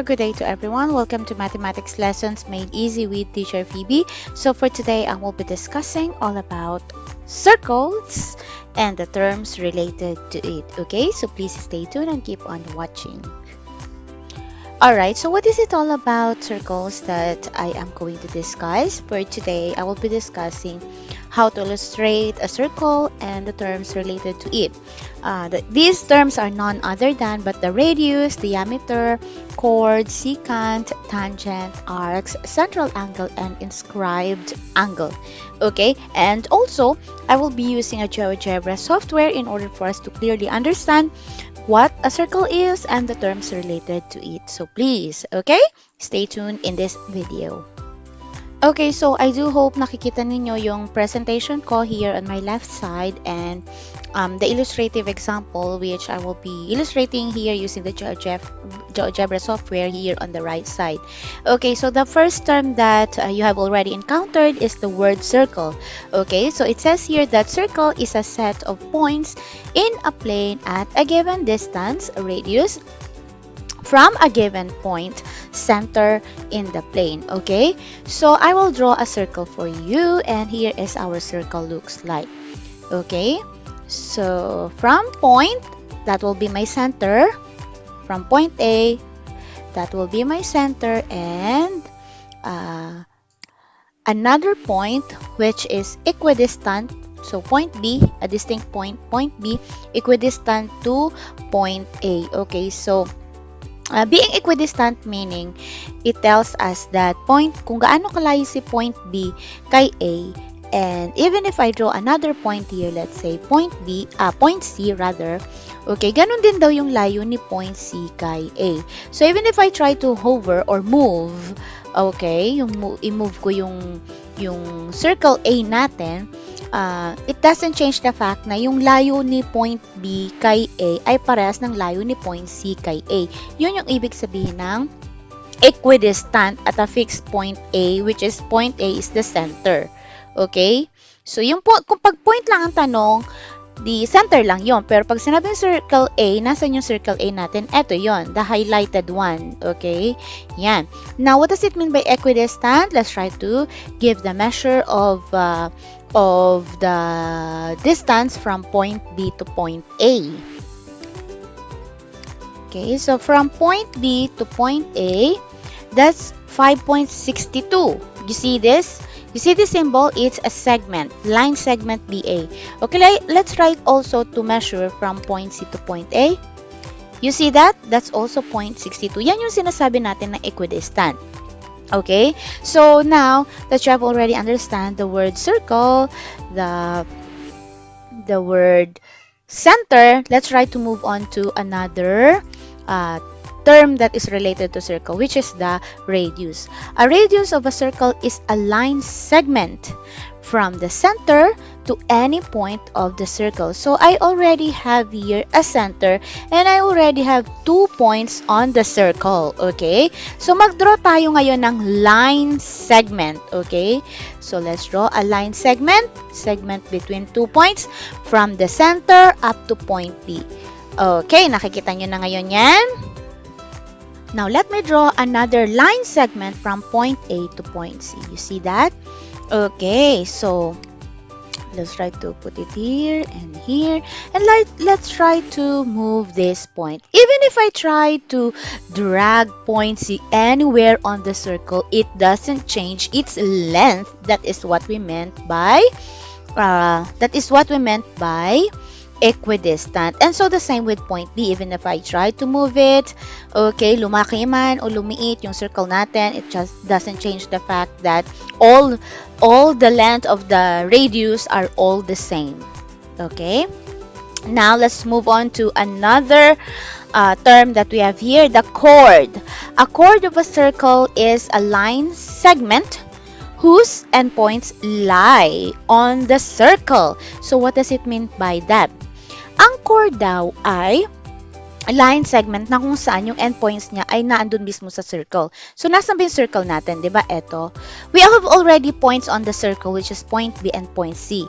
good day to everyone. Welcome to Mathematics Lessons Made Easy with Teacher Phoebe. So for today, I will be discussing all about circles and the terms related to it. Okay, so please stay tuned and keep on watching. Alright, so what is it all about circles that I am going to discuss? For today, I will be discussing how to illustrate a circle and the terms related to it. These terms are none other than but the radius, diameter, chord, secant, tangent, arcs, central angle, and inscribed angle. Okay, and also I will be using a GeoGebra software in order for us to clearly understand what a circle is and the terms related to it. So please, okay, stay tuned in this video. Okay, so I do hope nakikita ninyo yung presentation ko here on my left side and the illustrative example which I will be illustrating here using the GeoGebra software here on the right side. Okay, so the first term that you have already encountered is the word circle. Okay, so it says here that circle is a set of points in a plane at a given distance, radius, from a given point, center in the plane. Okay, so I will draw a circle for you and here is our circle looks like. Okay, so from point, that will be my center, from point A, that will be my center, and another point which is equidistant, so point B, a distinct point, point B, equidistant to point A. Okay, so being equidistant meaning it tells us that point, kung gaano kalayo si point B kay A, and even if I draw another point here, let's say point C rather, okay, ganun din daw yung layo ni point C kay A. So even if I try to hover or move, okay, i-move ko yung circle A natin, it doesn't change the fact na yung layo ni point B kay A ay parehas ng layo ni point C kay A. Yun yung ibig sabihin ng equidistant at a fixed point A, which is point A is the center. Okay? So, kung pag point lang ang tanong, the center lang yon. Pero pag sinabing circle A, nasan yung circle A natin? Eto yon, the highlighted one. Okay? Yan. Now, what does it mean by equidistant? Let's try to give the measure of the distance from point B to point A. Okay, so from point B to point A, that's 5.62. You see this? You see the symbol? It's a segment, line segment BA. Okay, let's try also to measure from point C to point A. You see that? That's also 0.62. Yan yung sinasabi natin na equidistant. Okay, so now that you have already understand the word circle, the word center, let's try to move on to another term that is related to circle, which is the radius. A radius of a circle is a line segment from the center to any point of the circle. So I already have here a center and I already have 2 points on the circle. Okay, so magdraw tayo ngayon ng line segment. Okay, so let's draw a line segment between 2 points from the center up to point B. Okay, nakikita nyo na ngayon yan. Now, let me draw another line segment from point A to point C. You see that? Okay, so let's try to put it here and here. And let's try to move this point. Even if I try to drag point C anywhere on the circle, it doesn't change its length. That is what we meant by equidistant. And so the same with point B. Even if I try to move it, okay, lumaki man o lumiit yung circle natin, it just doesn't change the fact that all the length of the radius are all the same. Okay, now let's move on to another term that we have here, the chord. A chord of a circle is a line segment whose endpoints lie on the circle. So what does it mean by that? Ang chord daw ay line segment na kung saan yung endpoints niya ay naandun mismo sa circle. So, nasan ba yung circle natin? Diba? Eto. We have already points on the circle, which is point B and point C.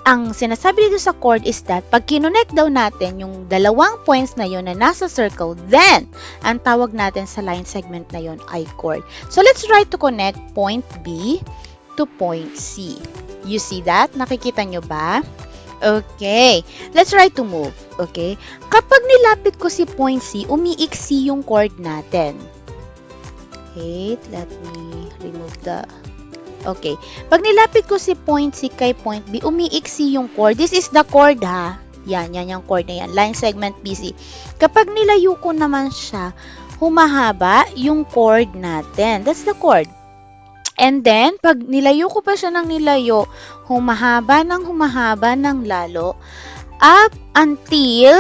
Ang sinasabi dito sa chord is that pag kinonect daw natin yung dalawang points na yun na nasa circle, then, ang tawag natin sa line segment na yun ay chord. So, let's try to connect point B to point C. You see that? Nakikita nyo ba? Okay. Let's try to move. Okay? Kapag nilapit ko si point C, umiiksi yung chord natin. Okay. Let me remove the... Okay. Pag nilapit ko si point C kay point B, umiiksi yung chord. This is the chord, ha? Yan yung chord na yan. Line segment BC. Kapag nilayo ko naman siya, humahaba yung chord natin. That's the chord. And then, pag nilayo ko pa siya ng nilayo, humahaba ng lalo, up until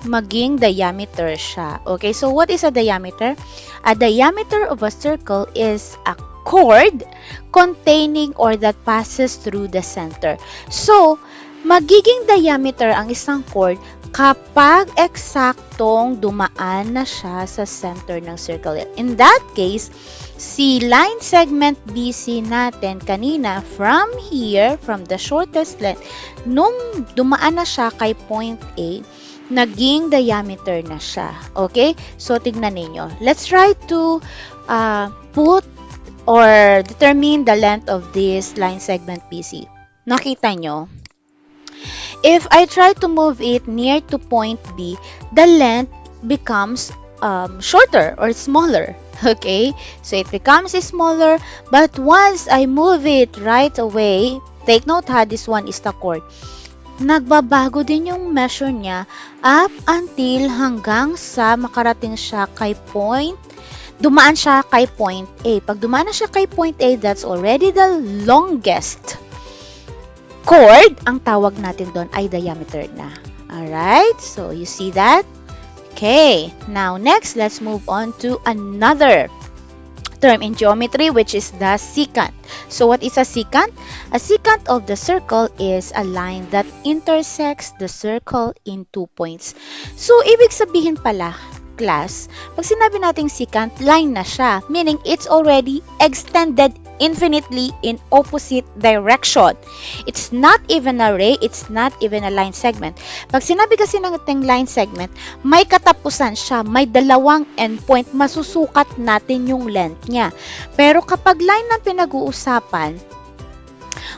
maging diameter siya. Okay, so what is a diameter? A diameter of a circle is a chord containing or that passes through the center. So, magiging diameter ang isang chord kapag eksaktong dumaan na siya sa center ng circle. In that case, si line segment BC natin kanina from here, from the shortest length, nung dumaan na siya kay point A, naging diameter na siya. Okay? So, tignan ninyo. Let's try to put or determine the length of this line segment BC. Nakita nyo? If I try to move it near to point B, the length becomes shorter or smaller. Okay, so it becomes smaller, but once I move it right away, take note ha, this one is the chord. Nagbabago din yung measure niya up until hanggang sa makarating siya kay point, dumaan siya kay point A. Pag dumaan na siya kay point A, that's already the longest chord. Ang tawag natin doon ay diameter na. Alright, so you see that? Okay, now next, let's move on to another term in geometry, which is the secant. So what is a secant? A secant of the circle is a line that intersects the circle in 2 points. So ibig sabihin pala, class, pag sinabi nating secant, line na siya, meaning it's already extended infinitely in opposite direction. It's not even a ray, it's not even a line segment. Pag sinabi kasi nating line segment, may katapusan siya, may dalawang endpoint, masusukat natin yung length niya. Pero kapag line ng pinag-uusapan,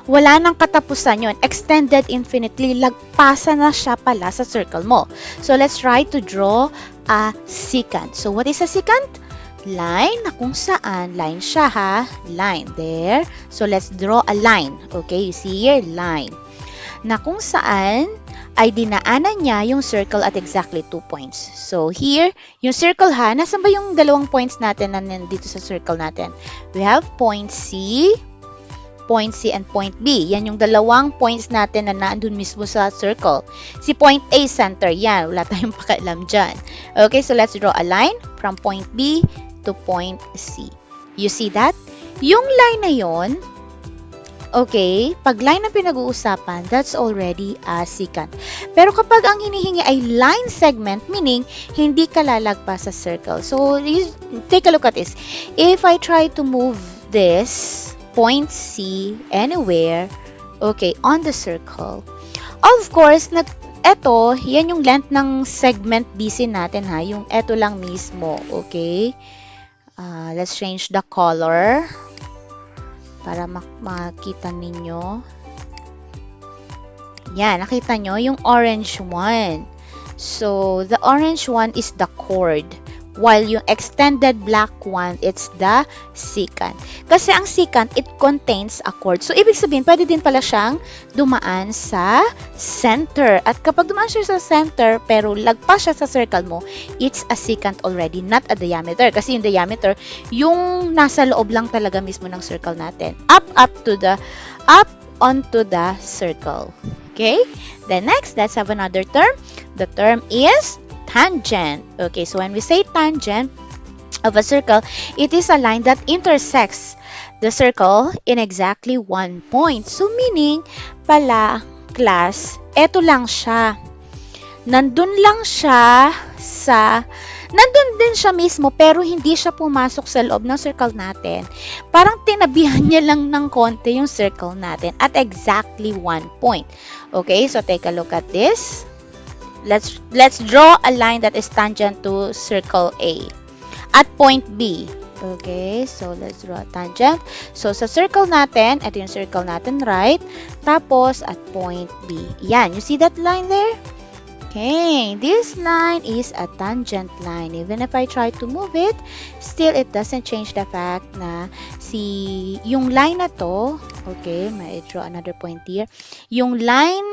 wala nang katapusan yon, extended infinitely, lagpasan na siya pala sa circle mo. So let's try to draw a secant. So what is a secant? Line na kung saan, line siya ha, line, there. So, let's draw a line. Okay, you see here, line. Na kung saan ay dinaanan niya yung circle at exactly 2 points. So, here, yung circle ha, nasan ba yung dalawang points natin na nandito sa circle natin? We have point C and point B. Yan yung dalawang points natin na naandun mismo sa circle. Si point A, center, yan. Wala tayong pakialam dyan. Okay, so let's draw a line from point B to point C. You see that? Yung line na yon, okay, pag line na pinag-uusapan, that's already a secant. Pero kapag ang hinihingi ay line segment, meaning hindi ka lalagpas sa circle. So, take a look at this. If I try to move this point C anywhere, okay, on the circle, of course, eto, yan yung length ng segment BC natin ha, yung eto lang mismo, okay? Let's change the color para makita ninyo. Yan, nakita nyo yung orange one. So, the orange one is the chord. While yung extended black one, it's the secant. Kasi ang secant, it contains a chord. So, ibig sabihin, pwede din pala siyang dumaan sa center. At kapag dumaan siya sa center, pero lagpas siya sa circle mo, it's a secant already, not a diameter. Kasi yung diameter, yung nasa loob lang talaga mismo ng circle natin. Up onto the circle. Okay? Then next, let's have another term. The term is tangent. Okay, so when we say tangent of a circle, it is a line that intersects the circle in exactly 1 point. So meaning, pala, class, eto lang siya. Nandun lang siya nandun din siya mismo pero hindi siya pumasok sa loob ng circle natin. Parang tinabihan niya lang ng konti yung circle natin at exactly 1 point. Okay, so take a look at this. Let's draw a line that is tangent to circle A at point B. Okay, so let's draw a tangent. So sa circle natin, ito yung circle natin, right? Tapos at point B. Yan, you see that line there? Okay, this line is a tangent line. Even if I try to move it, still it doesn't change the fact na yung line na to, okay, may draw another point here. Yung line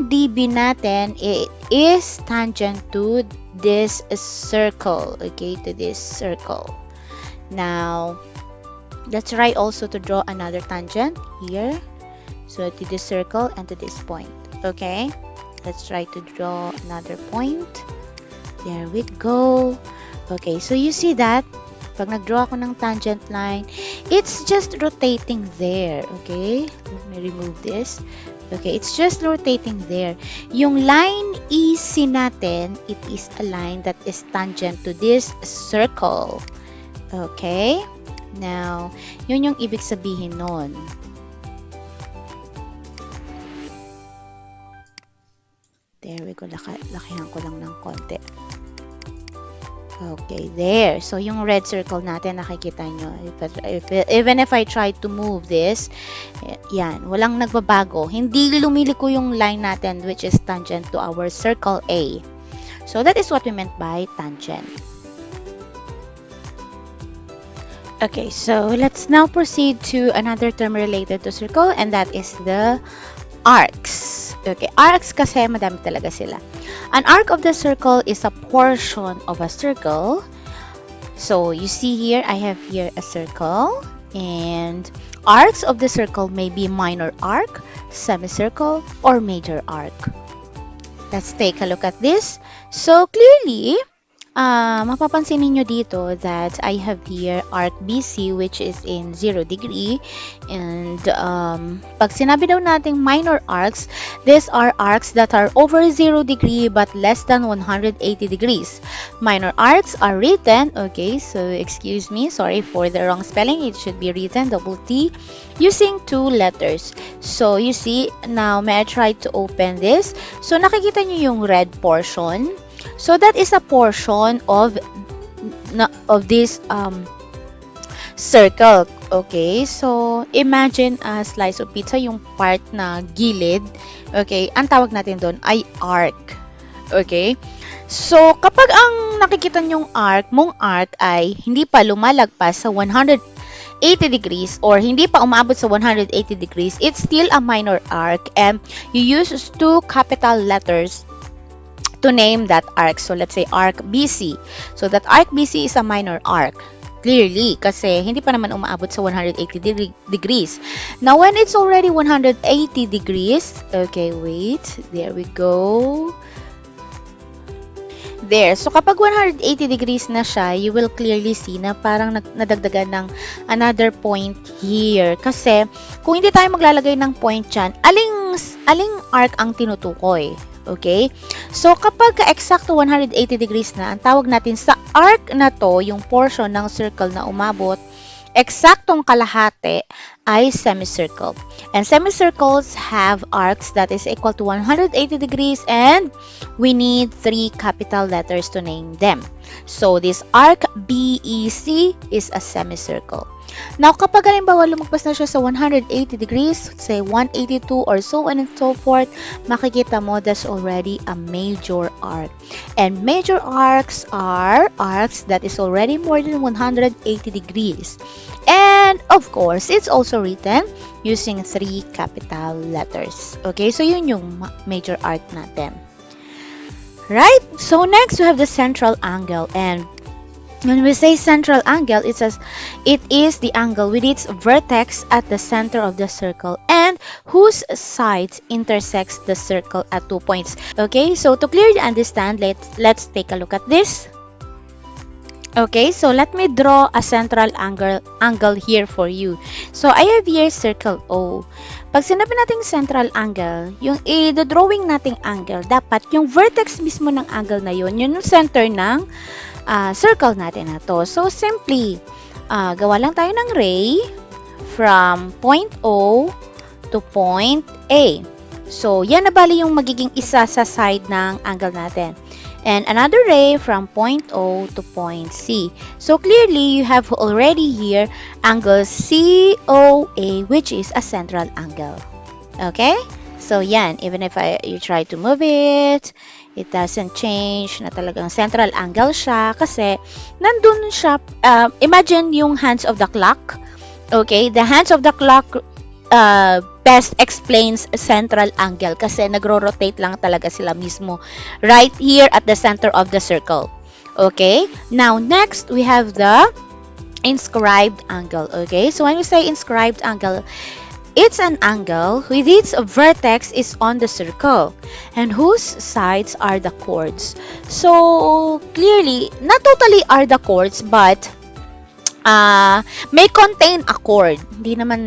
DB natin, it is tangent to this circle, okay, to this circle. Now, let's try also to draw another tangent here. So to this circle and to this point, okay? Let's try to draw another point. There we go. Okay, so you see that? Pag nag-draw ako ng tangent line, it's just rotating there. Okay? Let me remove this. Okay, it's just rotating there. Yung line EC natin, it is a line that is tangent to this circle. Okay? Now, yun yung ibig sabihin nun. There we go. Lakihan ko lang ng konti. Okay, there. So, yung red circle natin, nakikita nyo. Even if I try to move this, yan, walang nagbabago. Hindi lumiliko yung line natin which is tangent to our circle A. So, that is what we meant by tangent. Okay, so let's now proceed to another term related to circle, and that is the arcs. Okay, arcs kasi madami talaga sila. An arc of the circle is a portion of a circle. So you see here, I have here a circle, and arcs of the circle may be minor arc, semicircle, or major arc. Let's take a look at this. So clearly, mapapansin niyo dito that I have here arc BC which is in 0 degree, and pag sinabi daw nating minor arcs, these are arcs that are over 0 degree but less than 180 degrees. Minor arcs are written, okay, so excuse me, sorry for the wrong spelling, it should be written double T using 2 letters. So you see, now may I try to open this. So nakikita niyo yung red portion. So that is a portion of this circle. Okay, so imagine a slice of pizza, yung part na gilid. Okay, ang tawag natin doon ay arc. Okay, so kapag ang nakikita nyong mong arc ay hindi pa lumalagpas sa 180 degrees or hindi pa umabot sa 180 degrees, it's still a minor arc, and you use 2 capital letters to name that arc. So let's say arc BC. So that arc BC is a minor arc. Clearly, kasi hindi pa naman umaabot sa 180 degrees. Now, when it's already 180 degrees, okay, wait, there we go. There. So, kapag 180 degrees na siya, you will clearly see na parang nadagdagan ng another point here. Kasi, kung hindi tayo maglalagay ng point dyan, aling arc ang tinutukoy? Okay? So, kapag eksakto 180 degrees na, ang tawag natin sa arc na to, yung portion ng circle na umabot, eksaktong kalahati ay semicircle. And semicircles have arcs that is equal to 180 degrees, and we need 3 capital letters to name them. So, this arc BEC is a semicircle. Now, kapag halimbawa lumagpas na siya sa 180 degrees, say 182 or so on and so forth, makikita mo that's already a major arc. And major arcs are arcs that is already more than 180 degrees. And of course, it's also written using 3 capital letters. Okay, so yun yung major arc natin. Right? So next, we have the central angle, and when we say central angle, it is the angle with its vertex at the center of the circle and whose sides intersects the circle at 2 points. Okay, so to clearly understand, let's take a look at this. Okay, so let me draw a central angle here for you. So I have here circle O. Pag sinabi nating central angle, yung i-drawing nating angle, dapat yung vertex mismo ng angle na yun yung center ng circle natin na to. So simply, gawa lang tayo ng ray from point O to point A. So yan na bali yung magiging isa sa side ng angle natin. And another ray from point O to point C. So clearly, you have already here angle COA, which is a central angle. Okay? So yan, even if you try to move it, it doesn't change na talagang central angle siya kasi nandun siya, imagine yung hands of the clock. Okay? The hands of the clock best explains central angle kasi nagro-rotate lang talaga sila mismo right here at the center of the circle. Okay? Now, next, we have the inscribed angle. Okay? So, when we say inscribed angle, it's an angle with its vertex is on the circle and whose sides are the chords. So, clearly, not totally are the chords but may contain a chord. Hindi naman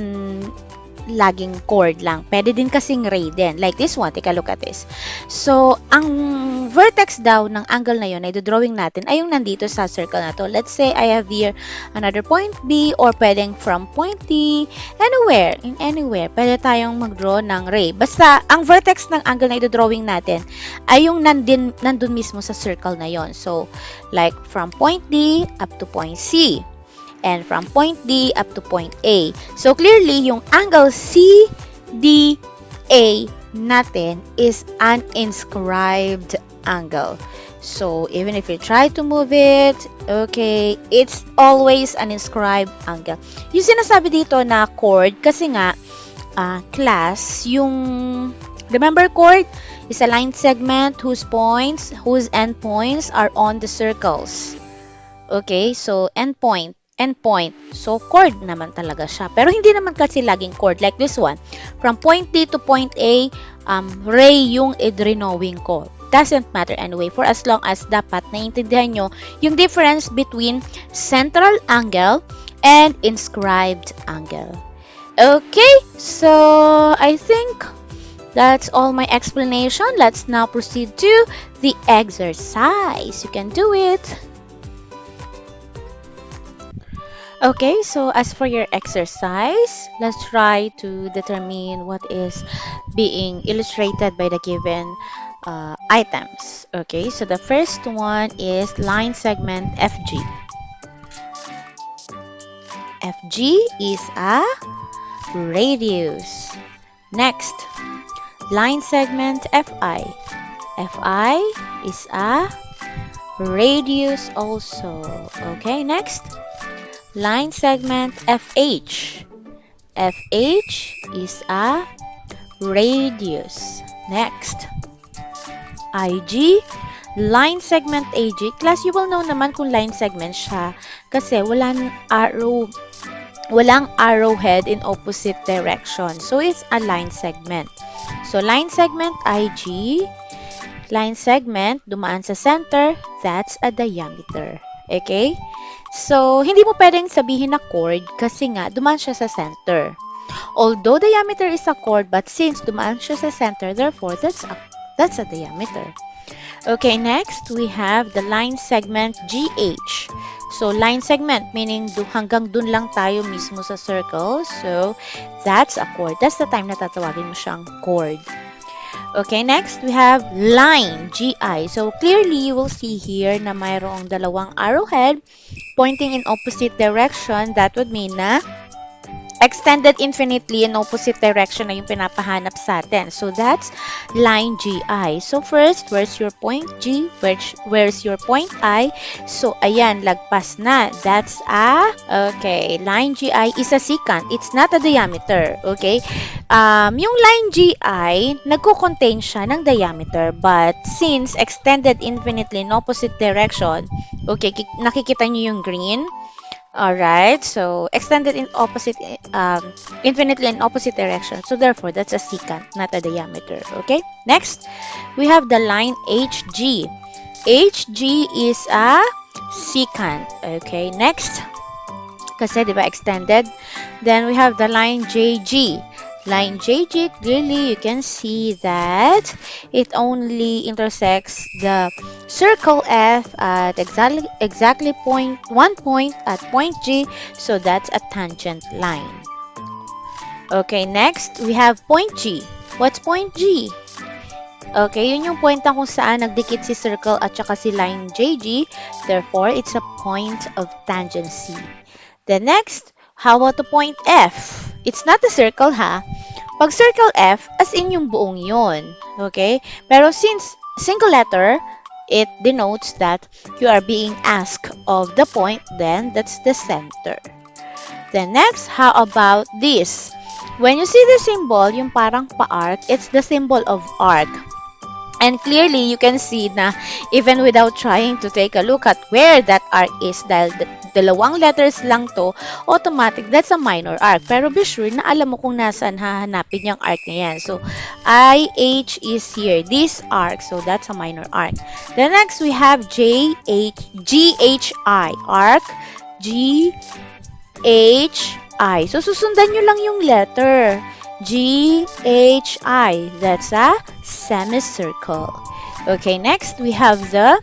laging chord lang. Pwede din kasing ray din. Like this one, take a look at this. So, ang vertex daw ng angle na yun, ay drawing natin, ay yung nandito sa circle na to. Let's say, I have here another point B or pwedeng from point D, anywhere, in anywhere, pwede tayong mag-draw ng ray. Basta, ang vertex ng angle na drawing natin, ay yung nandun mismo sa circle na yon. So, like from point D up to point C. And from point D up to point A. So, clearly, yung angle CDA natin is an inscribed angle. So, even if you try to move it, okay, it's always an inscribed angle. Yung sinasabi dito na chord, kasi nga, class, yung, remember chord is a line segment whose endpoints are on the circles. Okay, so endpoint. So, chord naman talaga siya. Pero hindi naman kasi laging chord. Like this one. From point D to point A, ray yung i-drawing ko. Doesn't matter anyway. For as long as dapat naiintindihan nyo yung difference between central angle and inscribed angle. Okay, so I think that's all my explanation. Let's now proceed to the exercise. You can do it. Okay, so as for your exercise, let's try to determine what is being illustrated by the given items. Okay, so the first one is line segment FG. FG is a radius. Next, line segment FI. FI is a radius also. Okay, next. Line segment FH. FH is a radius. Next. IG. Line segment AG. Class, you will know naman kung line segment siya kasi walang arrowhead in opposite direction. So, it's a line segment. So, line segment IG. Line segment, dumaan sa center, that's a diameter. Okay? So, hindi mo pwedeng sabihin na chord kasi nga, dumaan siya sa center. Although diameter is a chord, but since dumaan siya sa center, therefore, that's a diameter. Okay, next, we have the line segment GH. So, line segment, meaning hanggang dun lang tayo mismo sa circle. So, that's a chord. That's the time na tatawagin mo siyang chord. Okay, next, we have line, GI. So, clearly, you will see here na mayroong dalawang arrowhead pointing in opposite direction. That would mean na extended infinitely in opposite direction na yung pinapahanap sa atin. So, that's line GI. So, first, where's your point G? Where's your point I? So, ayan, lagpas na. That's okay, line GI is a secant. It's not a diameter. Okay? Yung line GI, nagko-contain siya ng diameter. But, since extended infinitely in opposite direction, okay, nakikita niyo yung green? Alright, so extended in opposite, infinitely in opposite direction. So therefore, that's a secant, not a diameter. Okay, next, we have the line HG. HG is a secant. Okay, next. Kasi, di ba, extended. Then, we have the line JG. Line JG, clearly, you can see that it only intersects the circle F at exactly one point at point G. So, that's a tangent line. Okay, next, we have point G. What's point G? Okay, yun yung point na kung saan nagdikit si circle at saka si line JG. Therefore, it's a point of tangency. The next, how about the point F? It's not a circle, ha? Pag circle F, as in yung buong yun. Okay? Pero since single letter, it denotes that you are being asked of the point, then that's the center. Then next, how about this? When you see the symbol, yung parang pa-arc, it's the symbol of arc. And clearly, you can see na even without trying to take a look at where that arc is, dahil dalawang letters lang to, automatic, that's a minor arc. Pero be sure na alam mo kung nasaan hahanapin yung arc na yan. So, IH is here, this arc. So, that's a minor arc. Then next, we have GHI, arc, GHI. So, susundan nyo lang yung letter. GHI. That's a semicircle. Okay, next we have the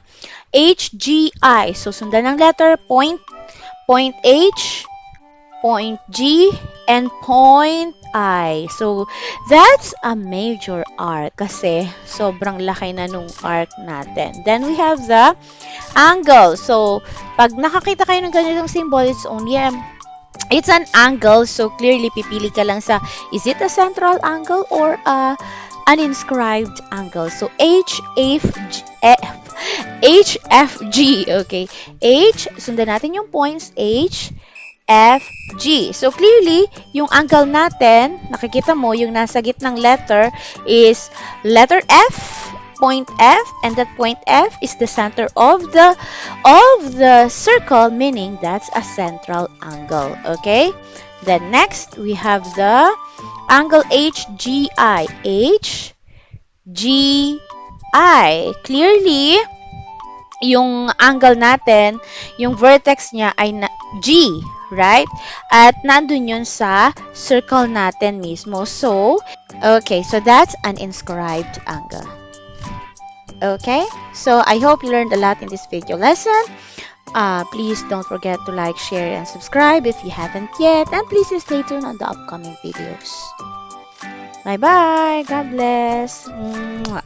HGI. So, sundan ng letter, point H, point G, and point I. So, that's a major arc kasi sobrang laki na nung arc natin. Then we have the angle. So, pag nakakita kayo ng ganitong symbol, it's an angle, so clearly pipili ka lang sa is it a central angle or an inscribed angle. So HFG, okay. H, sundan natin yung points H, F, G. So clearly, yung angle natin, nakikita mo yung nasa gitnang letter is letter F, point F, and that point F is the center of the circle, meaning that's a central angle. Okay, then next we have the angle HGI. HGI, clearly yung angle natin, yung vertex niya ay G, right? At nandun yun sa circle natin mismo. So, okay, so that's an inscribed angle. Okay, so I hope you learned a lot in this video lesson. Please don't forget to like, share, and subscribe if you haven't yet. And please stay tuned on the upcoming videos. Bye-bye. God bless. Mwah.